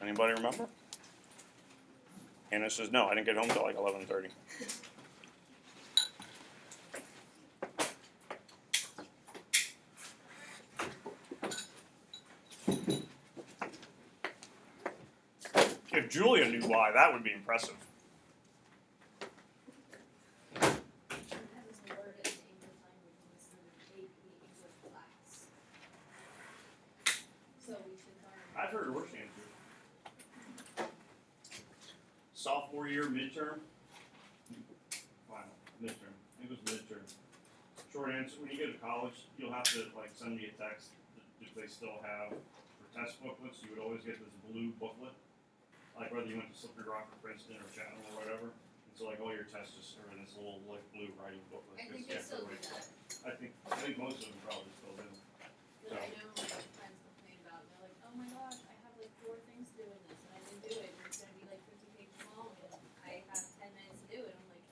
Anybody remember? Hannah says, no, I didn't get home till like 11:30. If Julia knew why, that would be impressive. I've heard worse answers. Sophomore year midterm. Final midterm. I think it was midterm. Short answer: when you go to college, you'll have to like send me a text if they still have for test booklets. You would always get this blue booklet, like whether you went to Slippery Rock or Princeton or Chatham or whatever. And so like all your tests just are in this little like blue writing booklet. I think they still do that. I think most of them probably still do. So. I know my friends complain about it. They're like, oh my gosh, I have like 4 things to do in this and I didn't do it. And it's going to be like 50 pages long and I have 10 minutes to do it. I'm like,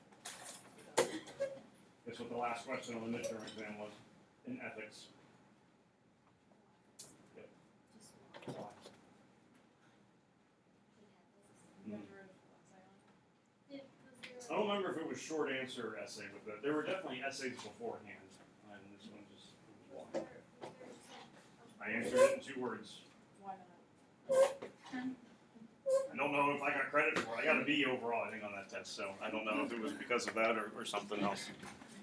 Guess what the last question on the midterm exam was in ethics? Yep. Why? I don't remember if it was short answer or essay, but there were definitely essays beforehand, and this one just was long. I answered it in 2 words. why not? I don't know if I got credit for it. I got a B overall, I think, on that test, so I don't know if it was because of that or something else.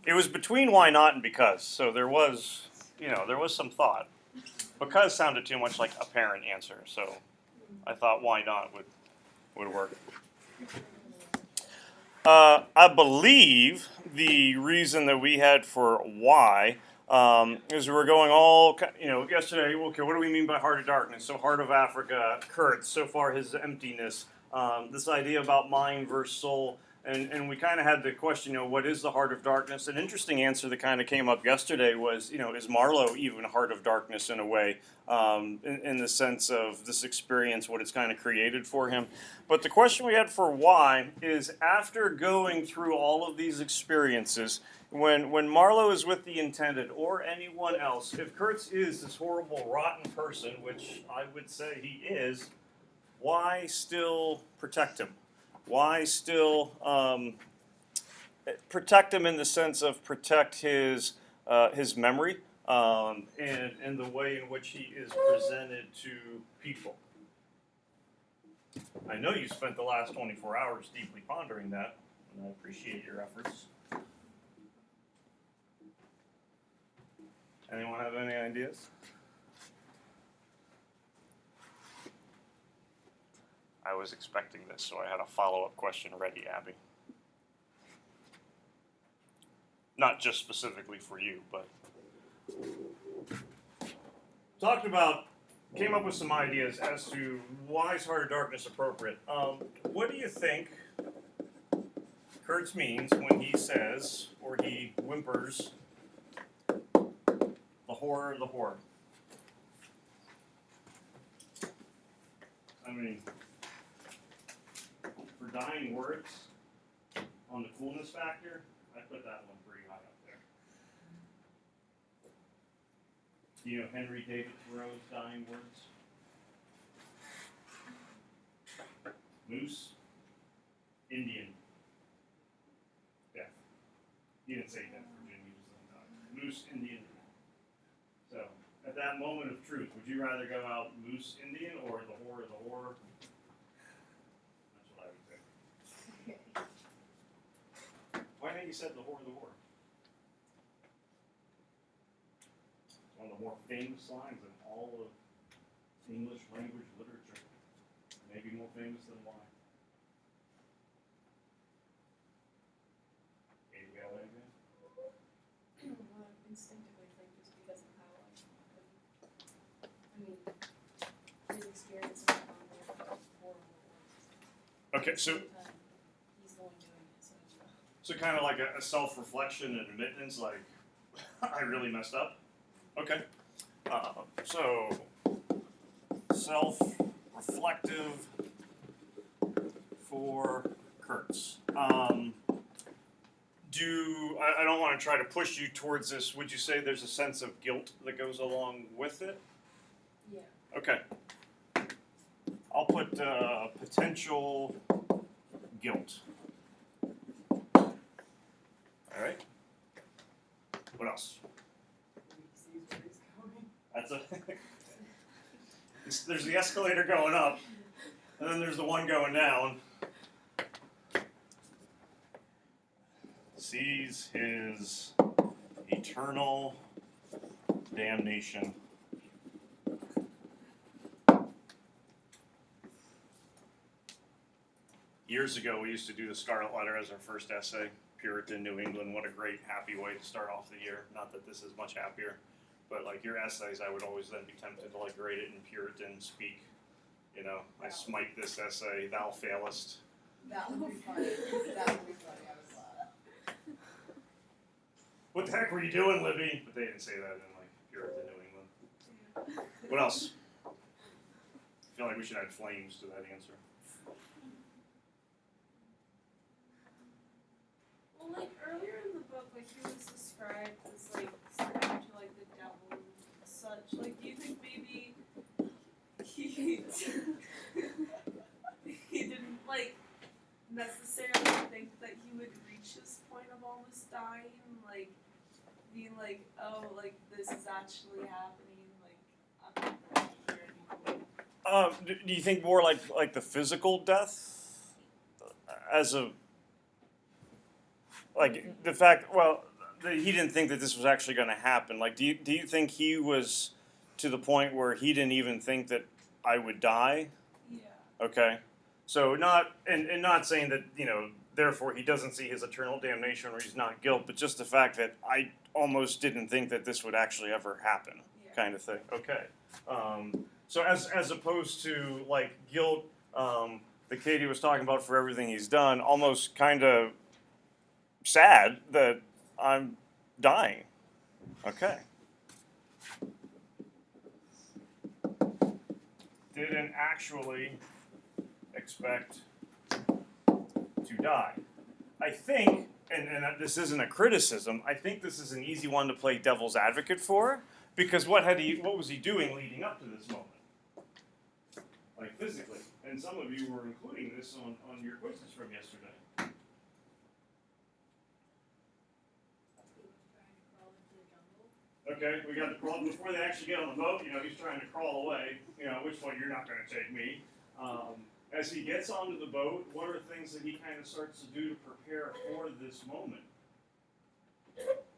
It was between why not and because, so there was some thought. Because sounded too much like a parent answer, so I thought why not would work. I believe the reason that we had for why is we were going all, yesterday, okay, what do we mean by heart of darkness? So heart of Africa, Kurtz, so far his emptiness, this idea about mind versus soul, and we kind of had the question, what is the heart of darkness? An interesting answer that kind of came up yesterday was, is Marlowe even heart of darkness in a way, in the sense of this experience, what it's kind of created for him. But the question we had for why is after going through all of these experiences, when Marlowe is with the intended or anyone else, if Kurtz is this horrible, rotten person, which I would say he is, why still protect him? Why still protect him in the sense of protect his memory and the way in which he is presented to people? I know you spent the last 24 hours deeply pondering that, and I appreciate your efforts. Anyone have any ideas? I was expecting this, so I had a follow-up question ready, Abby. Not just specifically for you, but came up with some ideas as to why is Heart of Darkness appropriate. What do you think Kurtz means when he says, or he whimpers, the horror of the horde? I mean, for dying words, on the coolness factor, I put that one pretty high up there. Do you know Henry David Thoreau's dying words? Moose, Indian, death. He didn't say death, Virginia, he just said die. Moose, Indian. So, at that moment of truth, would you rather go out Moose, Indian, or the horror of the horror? That's what I would say. Why think you said the horror of the horror? It's one of the more famous lines in all of English language literature. Maybe more famous than why. Any got anything? Well, I instinctively think just because of how, his experience with horrible. Okay, so He's the one doing it, so it's rough. So kind of like a self-reflection and admittance, like, I really messed up? Okay. So, self-reflective for Kurtz. I don't want to try to push you towards this. Would you say there's a sense of guilt that goes along with it? Yeah. Okay. I'll put potential guilt. All right. What else? That's a. There's the escalator going up, and then there's the one going down. Sees his eternal damnation. Years ago, we used to do the Scarlet Letter as our first essay. Puritan New England, what a great, happy way to start off the year. Not that this is much happier, but like your essays, I would always then be tempted to like grade it in Puritan speak. You know, I smite this essay, thou failest. That would be funny. That would be funny. I would laugh. What the heck were you doing, Libby? But they didn't say that in like Puritan New England. What else? I feel like we should add flames to that answer. Well, like earlier in the book, like he was described as like starting to like the devil and such. Like, do you think maybe he he didn't like necessarily think that he would reach this point of almost dying, like being like, oh, like this is actually happening, like I'm not here anymore. Do you think more like the physical death as a like the fact? Well, that he didn't think that this was actually going to happen. Like, do you think he was to the point where he didn't even think that I would die? Yeah. Okay, so not and not saying that therefore he doesn't see his eternal damnation or he's not guilt, but just the fact that I almost didn't think that this would actually ever happen, kind of thing. Okay. So as opposed to like guilt that Katie was talking about for everything he's done, almost kind of sad that I'm dying. Okay. Didn't actually expect to die. I think, and this isn't a criticism, I think this is an easy one to play devil's advocate for, because what was he doing leading up to this moment? Like physically. And some of you were including this on your quizzes from yesterday. Okay, we got the crawl before they actually get on the boat. He's trying to crawl away. Which one you're not going to take me. As he gets onto the boat, what are things that he kind of starts to do to prepare for this moment?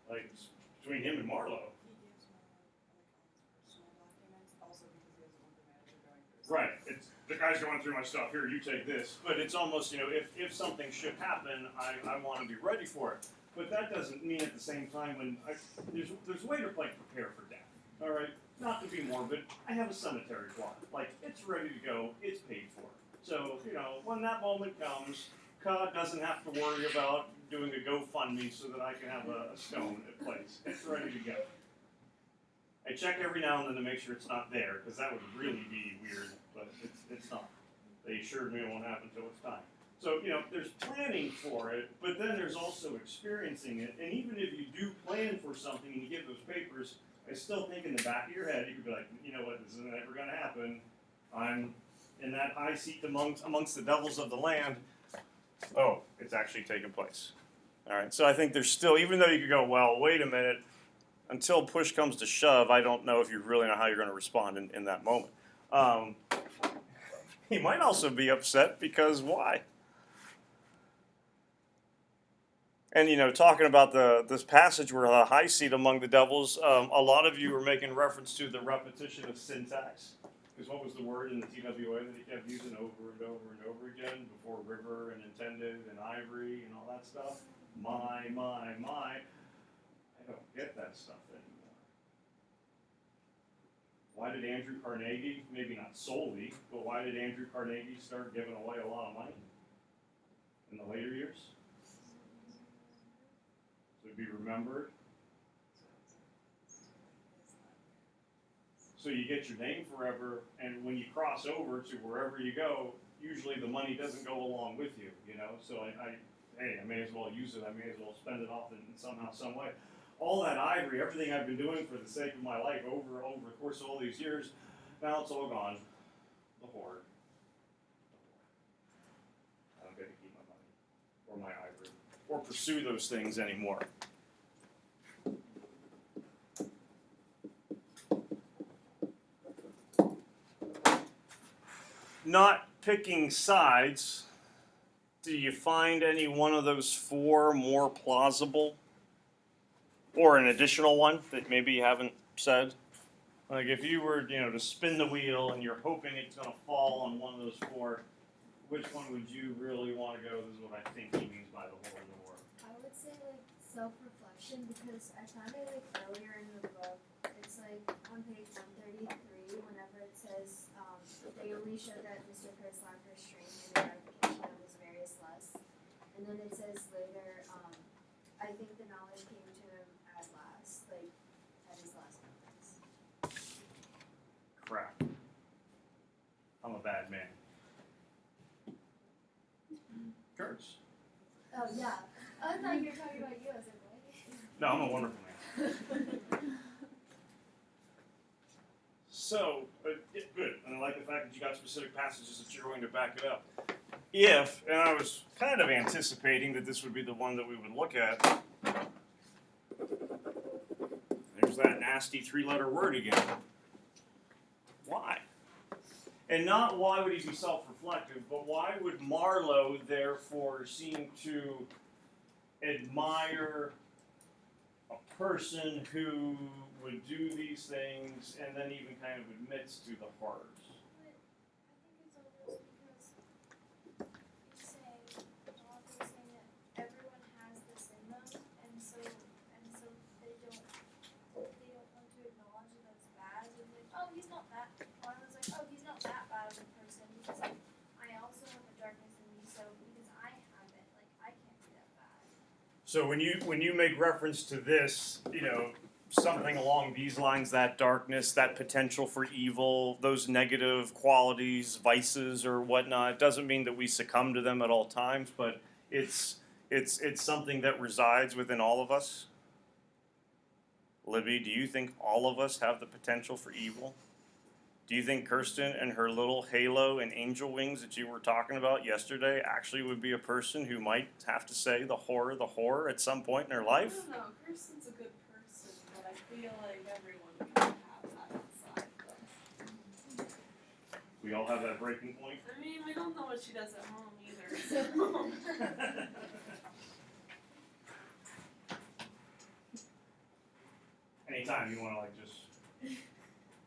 Like between him and Marlowe. He gives more personal documents, also because he doesn't want the manager going through. Right. It's the guy's going through my stuff. Here, you take this. But it's almost if something should happen, I want to be ready for it. But that doesn't mean at the same time there's a way to prepare for death. All right, not to be morbid, I have a cemetery plot. Like it's ready to go, it's paid for. So when that moment comes, Ka doesn't have to worry about doing a GoFundMe so that I can have a stone at place. It's ready to go. I check every now and then to make sure it's not there because that would really be weird, but it's not. They assured me it won't happen until it's time. So, there's planning for it, but then there's also experiencing it. And even if you do plan for something and you get those papers, I still think in the back of your head, you could be like, you know what, this isn't ever going to happen. I'm in that high seat amongst the devils of the land. Oh, it's actually taken place. All right, so I think there's still, even though you could go, well, wait a minute, until push comes to shove, I don't know if you really know how you're going to respond in that moment. He might also be upset because why? And talking about this passage where the high seat among the devils, a lot of you were making reference to the repetition of syntax. Because what was the word in the TWA that he kept using over and over and over again before river and intended and ivory and all that stuff? My. I don't get that stuff anymore. Why did Andrew Carnegie, maybe not solely, but why did Andrew Carnegie start giving away a lot of money in the later years? To be remembered. So you get your name forever, and when you cross over to wherever you go, usually the money doesn't go along with you, So I may as well use it. I may as well spend it off in somehow, some way. All that ivory, everything I've been doing for the sake of my life over the course of all these years, now it's all gone. The hoard. or my ivory, or pursue those things anymore. Not picking sides, do you find any one of those four more plausible? Or an additional one that maybe you haven't said? Like if you were, to spin the wheel and you're hoping it's going to fall on one of those four, which one would you really want to go? This is what I think he means by the whore in the war. I would say like self-reflection because I found it like earlier in the book. It's like on page 133 whenever it says they only showed that Mr. Kurtz lacked restraint in the gratification of his various lusts, and then it says later, I think the knowledge came to him at last, like at his last moments. Crap. I'm a bad man. Kurtz. Oh yeah, I thought you were talking about you. I was like, what? No, I'm a wonderful man. So, good. And I like the fact that you got specific passages that you're going to back it up. If, and I was kind of anticipating that this would be the one that we would look at. There's that nasty three-letter word again. Why? And not why would he be self-reflective, but why would Marlowe therefore seem to admire a person who would do these things and then even kind of admits to the horrors? But I think it's almost because he's saying, the author's saying that everyone has this in them, and so they don't want to acknowledge that it's bad. And like, oh, he's not that. Marlowe's like, oh, he's not that bad of a person because I also have a darkness in me. So because I have it, like I can't be that bad. So when you make reference to this, something along these lines, that darkness, that potential for evil, those negative qualities, vices, or whatnot, it doesn't mean that we succumb to them at all times, but it's something that resides within all of us. Libby, do you think all of us have the potential for evil? Do you think Kirsten and her little halo and angel wings that you were talking about yesterday actually would be a person who might have to say the horror at some point in her life? I don't know. Kirsten's a good person, but I feel like everyone can have that inside them. We all have that breaking point. I mean, we don't know what she does at home either. So. Anytime you want to just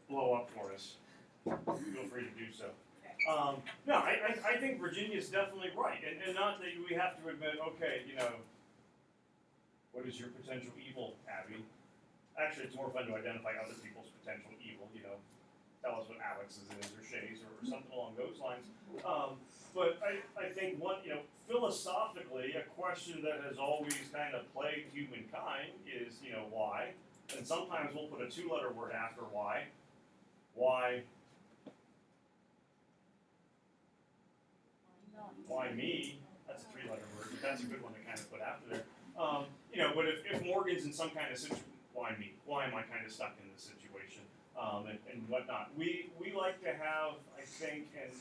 blow up for us, feel free to do so. No, I think Virginia's definitely right, and not that we have to admit, okay, what is your potential evil, Abby? Actually, it's more fun to identify other people's potential evil. Tell us what Alex's is or Shay's or something along those lines. But I think philosophically, a question that has always kind of plagued humankind is, why? And sometimes we'll put a two-letter word after why. Why? Why me? That's a three-letter word, but that's a good one to kind of put after there. But if Morgan's in some kind of situation, why me? Why am I kind of stuck in this situation? And whatnot. We like to have, I think, and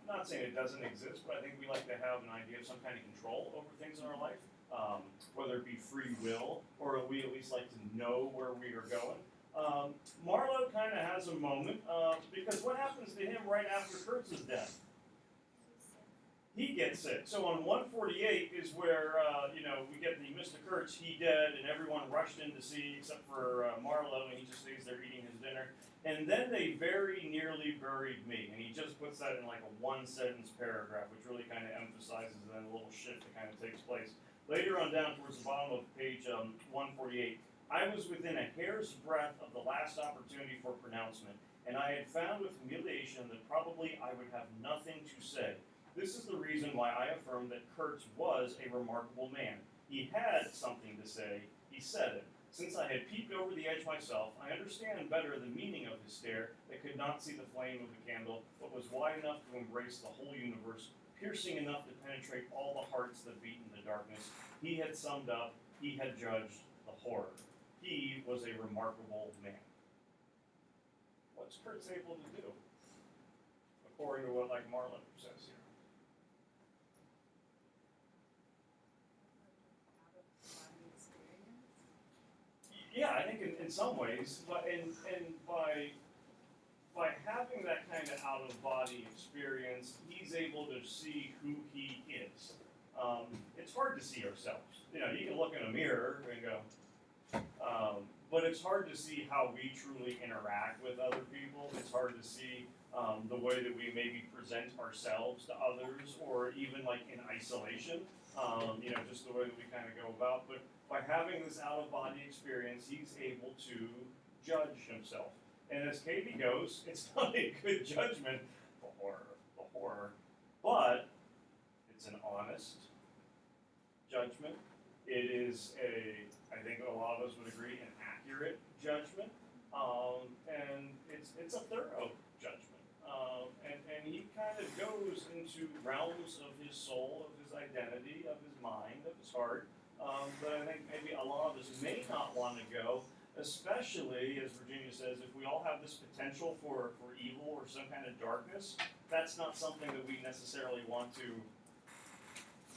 not saying it doesn't exist, but I think we like to have an idea of some kind of control over things in our life, whether it be free will or we at least like to know where we are going. Marlowe kind of has a moment because what happens to him right after Kurtz's death? He gets sick. So on 148 is where, we get the Mr. Kurtz, he dead, and everyone rushed in to see, except for Marlowe, and he just stays there eating his dinner. And then they very nearly buried me. And he just puts that in like a one-sentence paragraph, which really kind of emphasizes then a little shift that kind of takes place. Later on down towards the bottom of page 148, I was within a hair's breadth of the last opportunity for pronouncement, and I had found with humiliation that probably I would have nothing to say. This is the reason why I affirm that Kurtz was a remarkable man. He had something to say. He said it. Since I had peeped over the edge myself, I understand better the meaning of his stare that could not see the flame of the candle, but was wide enough to embrace the whole universe, piercing enough to penetrate all the hearts that beat in the darkness. He had summed up. He had judged the horror. He was a remarkable man. What's Kurtz able to do? According to what Marlowe says here. Yeah, I think in some ways, but and by having that kind of out of body experience, he's able to see who he is. It's hard to see ourselves. You know, you can look in a mirror and go, but it's hard to see how we truly interact with other people. It's hard to see the way that we maybe present ourselves to others, or even like in isolation. You know, just the way that we kind of go about. But by having this out of body experience, he's able to judge himself. And as Katie goes, it's not a good judgment, the horror, but it's an honest judgment. It is I think a lot of us would agree, an accurate judgment, and it's a thorough judgment. And he kind of goes into realms of his soul, of his identity, of his mind, of his heart, that I think maybe a lot of us may not want to go, especially, as Virginia says, if we all have this potential for evil or some kind of darkness. That's not something that we necessarily want to,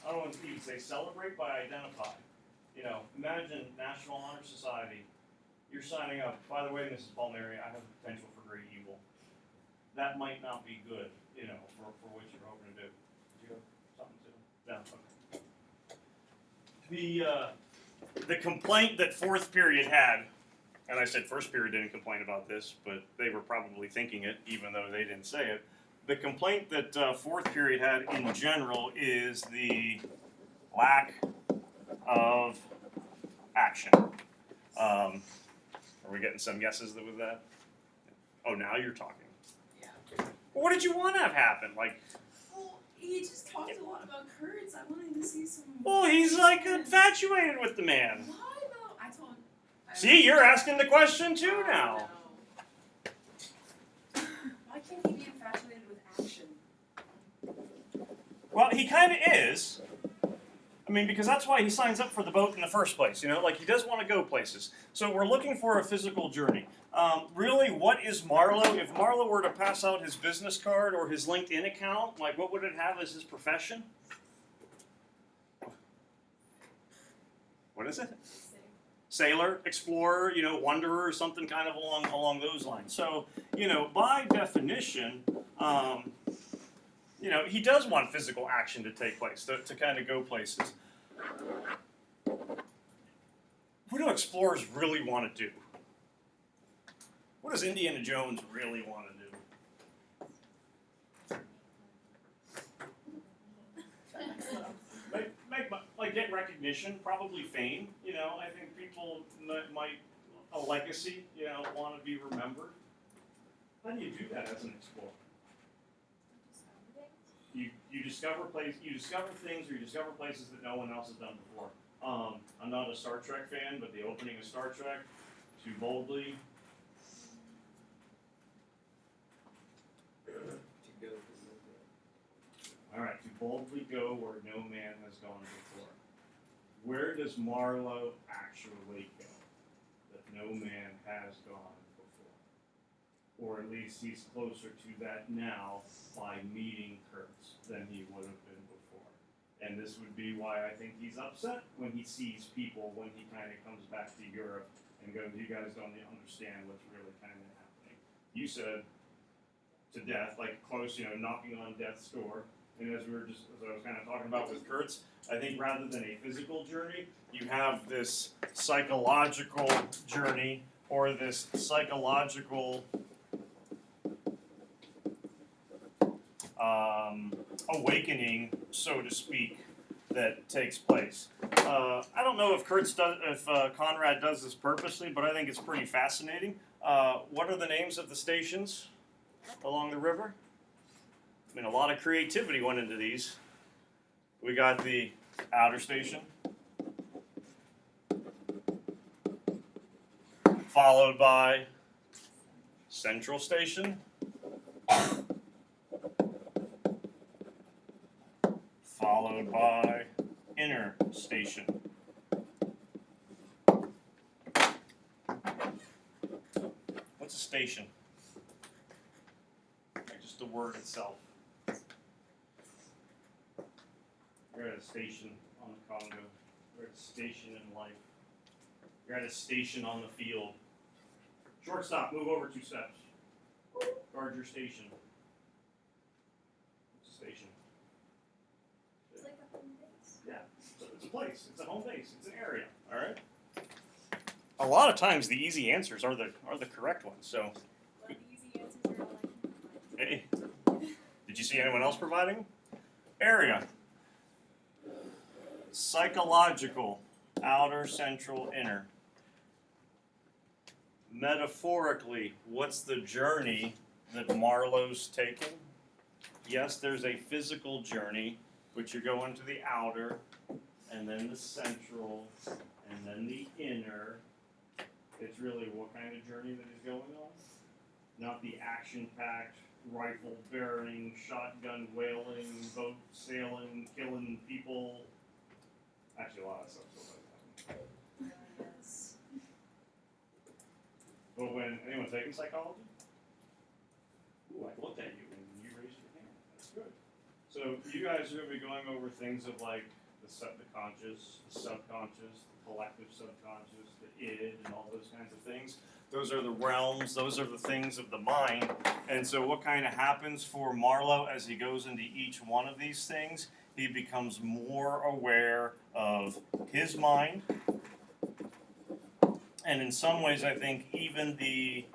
I don't want to even say celebrate, but identify. You know, imagine National Honor Society. You're signing up. By the way, Mrs. Palmieri, I have the potential for great evil. That might not be good, you know, for what you're hoping to do. Did you have something to? No. Okay. The complaint that fourth period had, and I said first period didn't complain about this, but they were probably thinking it, even though they didn't say it. The complaint that fourth period had in general is the lack of action. Are we getting some guesses with that? Oh, now you're talking. Yeah. What did you want to have happen? Like, Well, he just talked a lot about Kurtz. I wanted to see some. well, he's like infatuated with the man. Why though? I told. See, you're asking the question too now. Why can't he be infatuated with action? Well, he kind of is. I mean, because that's why he signs up for the boat in the first place, you know? Like, he does want to go places. So we're looking for a physical journey. Really, what is Marlowe? If Marlowe were to pass out his business card or his LinkedIn account, like, what would it have as his profession? What is it? Sailor, explorer, you know, wanderer, something kind of along those lines. So, you know, by definition, you know, he does want physical action to take place, to kind of go places. What do explorers really want to do? What does Indiana Jones really want to do? Like get recognition, probably fame. You know, I think people might a legacy. You know, want to be remembered. How do you do that as an explorer? You discover things, or you discover places that no one else has done before. I'm not a Star Trek fan, but the opening of Star Trek, to boldly. All right, to boldly go where no man has gone before. Where does Marlowe actually go that no man has gone before? Or at least he's closer to that now by meeting Kurtz than he would have been before. And this would be why I think he's upset when he sees people, when he kind of comes back to Europe and goes, you guys don't understand what's really kind of happening. You said to death, like close, you know, knocking on death's door. And as I was kind of talking about with Kurtz, I think rather than a physical journey, you have this psychological journey, or this psychological awakening, so to speak, that takes place. I don't know if Conrad does this purposely, but I think it's pretty fascinating. What are the names of the stations along the river? I mean, a lot of creativity went into these. We got the outer station, followed by central station, followed by inner station. What's a station? Like just the word itself. We're at a station on the Congo. We're at a station in life. You're at a station on the field. Shortstop, move over 2 steps. Guard your station. It's a station. It's like a home base. Yeah, so it's a place. It's a home base. It's an area. All right. A lot of times, the easy answers are the correct ones. So, Well, the easy answers are all I can provide. hey, did you see anyone else providing? Area. Psychological, outer, central, inner. Metaphorically, what's the journey that Marlowe's taking? Yes, there's a physical journey, but you're going to the outer, and then the central, and then the inner. It's really what kind of journey that he's going on? Not the action-packed, rifle-bearing, shotgun wailing, boat sailing, killing people. Actually, a lot of stuff still does happen. Yes. But when anyone's taking psychology? Ooh, I looked at you and you raised your hand. That's good. So you guys are going to be going over things of like the conscious, the subconscious, the collective subconscious, the id, and all those kinds of things. Those are the realms. Those are the things of the mind. And so what kind of happens for Marlowe as he goes into each one of these things? He becomes more aware of his mind. And in some ways, I think even the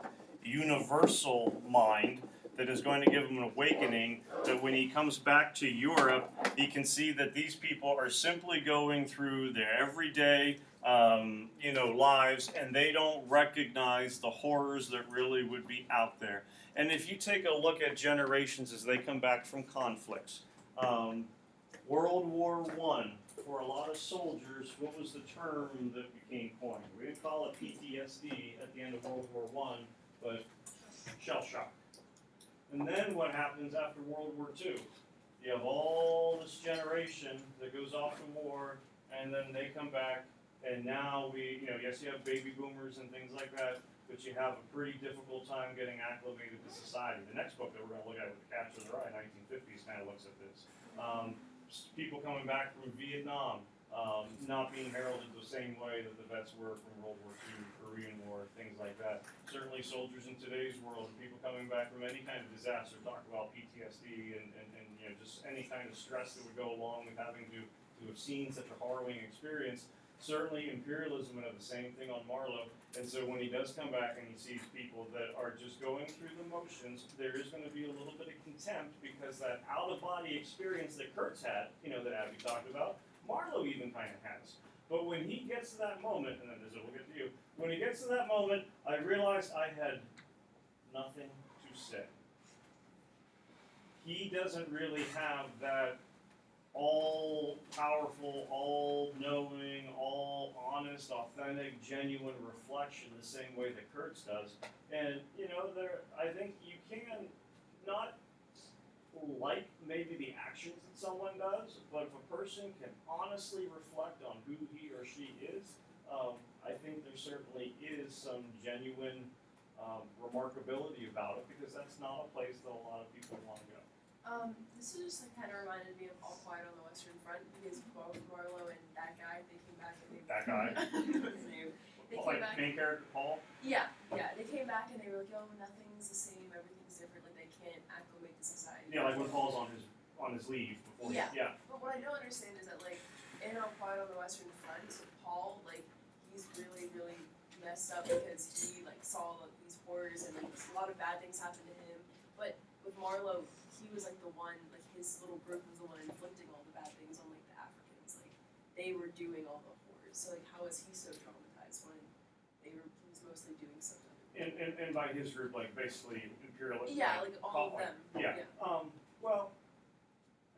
universal mind that is going to give him an awakening, that when he comes back to Europe, he can see that these people are simply going through their everyday, lives, and they don't recognize the horrors that really would be out there. And if you take a look at generations as they come back from conflicts, World War I, for a lot of soldiers, what was the term that became coined? We didn't call it PTSD at the end of World War I, but shell shock. And then what happens after World War II? You have all this generation that goes off to war, and then they come back, and now yes, you have baby boomers and things like that, but you have a pretty difficult time getting acclimated to society. The next book that we're going to look at with the Catch of the Rye, 1950s, kind of looks at this. People coming back from Vietnam, not being heralded the same way that the vets were from World War II, Korean War, things like that. Certainly soldiers in today's world, and people coming back from any kind of disaster, talk about PTSD and just any kind of stress that would go along with having to have seen such a harrowing experience. Certainly imperialism would have the same thing on Marlowe. And so when he does come back and he sees people that are just going through the motions, there is going to be a little bit of contempt because that out-of-body experience that Kurtz had, that Abby talked about, Marlowe even kind of has. But when he gets to that moment, and then we'll get to you, when he gets to that moment, I realized I had nothing to say. He doesn't really have that all-powerful, all-knowing, all-honest, authentic, genuine reflection the same way that Kurtz does. And, I think you can not like maybe the actions that someone does, but if a person can honestly reflect on who he or she is, I think there certainly is some genuine remarkability about it, because that's not a place that a lot of people want to go. This is just kind of reminded me of All Quiet on the Western Front, because both Marlowe and that guy, they came back and they That guy? I don't know his name. They came back. Main character Paul? Yeah, they came back and they were like, oh, nothing's the same, everything's different, like they can't acclimate to society. Yeah, like when Paul's on his leave before. Yeah. But what I don't understand is that in All Quiet on the Western Front, Paul, he's really, really messed up because he saw these horrors and a lot of bad things happened to him. But with Marlowe, he was the one, his little group was the one inflicting all the bad things on the Africans. They were doing all the horrors. So how is he so traumatized when he was mostly doing something? And by his group, basically imperialism. Yeah, all of them. Yeah. Well,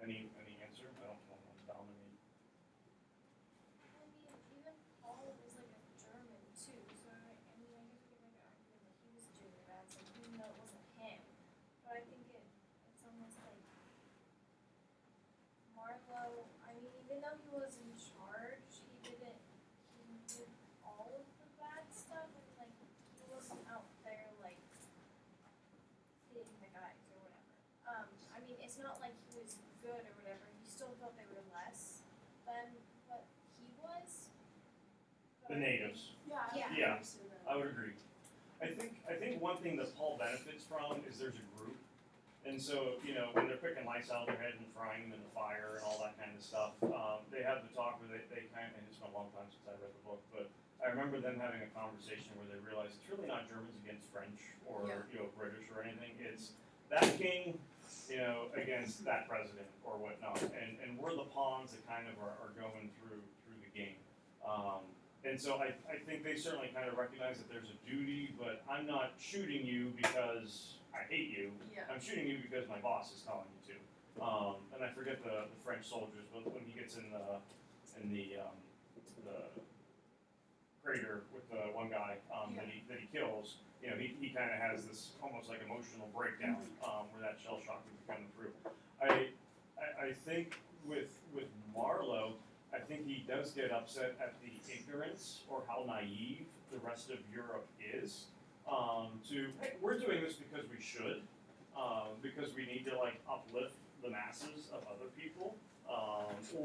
any answer? I don't want to dominate. I mean, even Paul was a German too, so I guess we could make an argument that he was doing the bad stuff, even though it wasn't him. But I think it's almost like Marlowe. I mean, even though he was in charge, he did all of the bad stuff, and he wasn't out there hitting the guys or whatever. I mean, it's not like he was good or whatever. He still thought they were less than what he was. The natives. Yeah, Yeah. Yeah. understand that. I would agree. I think one thing that Paul benefits from is there's a group. And so, when they're picking lice out of their head and frying them in the fire and all that kind of stuff, they have the talk where they kind of, and it's been a long time since I read the book, but I remember them having a conversation where they realized it's really not Germans against French or, British or anything. It's that king, against that president or whatnot. And we're the pawns that kind of are going through the game. And so I think they certainly kind of recognize that there's a duty, but I'm not shooting you because I hate you. Yeah. I'm shooting you because my boss is telling me to. And I forget the French soldiers, but when he gets in the crater with the one guy that he kills, he kind of has this almost like emotional breakdown where that shell shock would be coming through. I think with Marlowe, I think he does get upset at the ignorance or how naive the rest of Europe is. Hey, we're doing this because we should, because we need to uplift the masses of other people,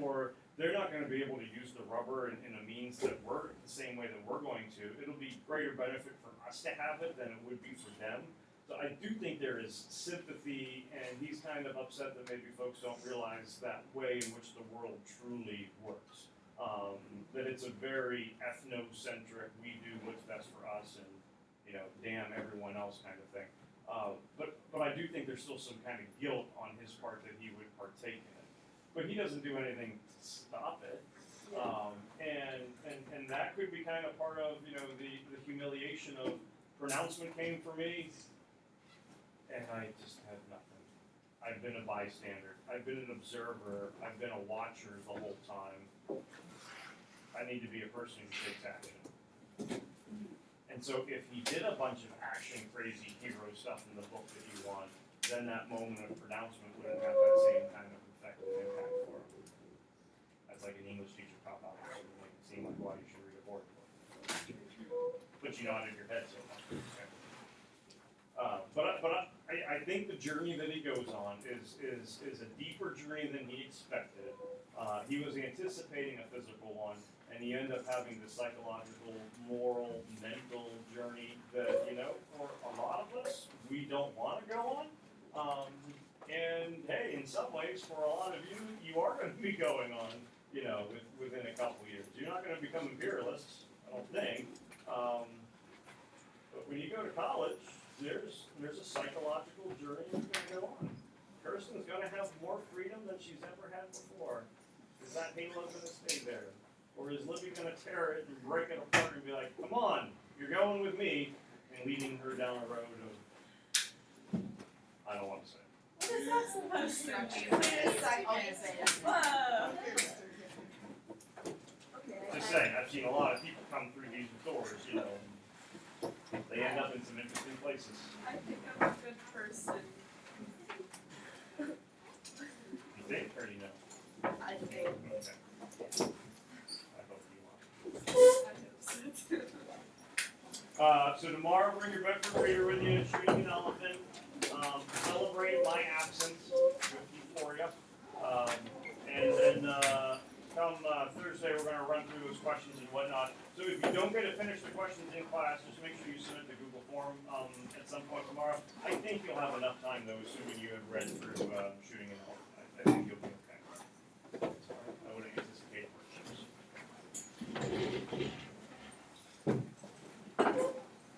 or they're not going to be able to use the rubber in a means that work the same way that we're going to. It'll be greater benefit for us to have it than it would be for them. So I do think there is sympathy, and he's kind of upset that maybe folks don't realize that way in which the world truly works. That it's a very ethnocentric, we do what's best for us, and damn everyone else kind of thing. But I do think there's still some kind of guilt on his part that he would partake in it. But he doesn't do anything to stop it. And that could be kind of part of the humiliation of pronouncement came for me, and I just had nothing. I've been a bystander. I've been an observer. I've been a watcher the whole time. I need to be a person who takes action. And so if he did a bunch of action, crazy hero stuff in the book that you want, then that moment of pronouncement wouldn't have that same kind of effect and impact for him. That's like an English teacher cop out there, so it make it seem like why you should read a board book. But you nodded your head so much. Okay. But I think the journey that he goes on is a deeper journey than he expected. He was anticipating a physical one, and he ended up having this psychological, moral, mental journey that, for a lot of us, we don't want to go on. And hey, in some ways, for a lot of you, you are going to be going on, within a couple years. You're not going to become imperialists, I don't think. But when you go to college, there's a psychological journey that's going to go on. Kirsten's going to have more freedom than she's ever had before. Is that halo going to stay there? Or is Libby going to tear it and break it apart and be like, come on, you're going with me, and leading her down a road of, I don't want to say. What is that supposed to mean? Wait a second. Whoa. Okay. Just saying, I've seen a lot of people come through these doors, they end up in some interesting places. I think I'm a good person. You think, or you know? I think. Okay. I hope you are. I hope so too. So tomorrow, bring your Bedford reader with you, shooting an elephant. Celebrate my absence with Euphoria. And then come Thursday, we're going to run through those questions and whatnot. So if you don't get to finish the questions in class, just make sure you submit the Google form at some point tomorrow. I think you'll have enough time, though, assuming you have read through shooting an elephant. I think you'll be okay. I wouldn't anticipate workshops.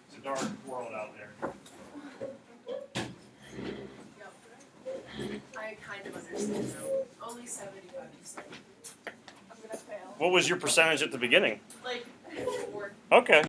It's a dark world out there. Yep. I kind of understand now. Only 75%. I'm gonna fail. What was your percentage at the beginning? Like 4. Okay.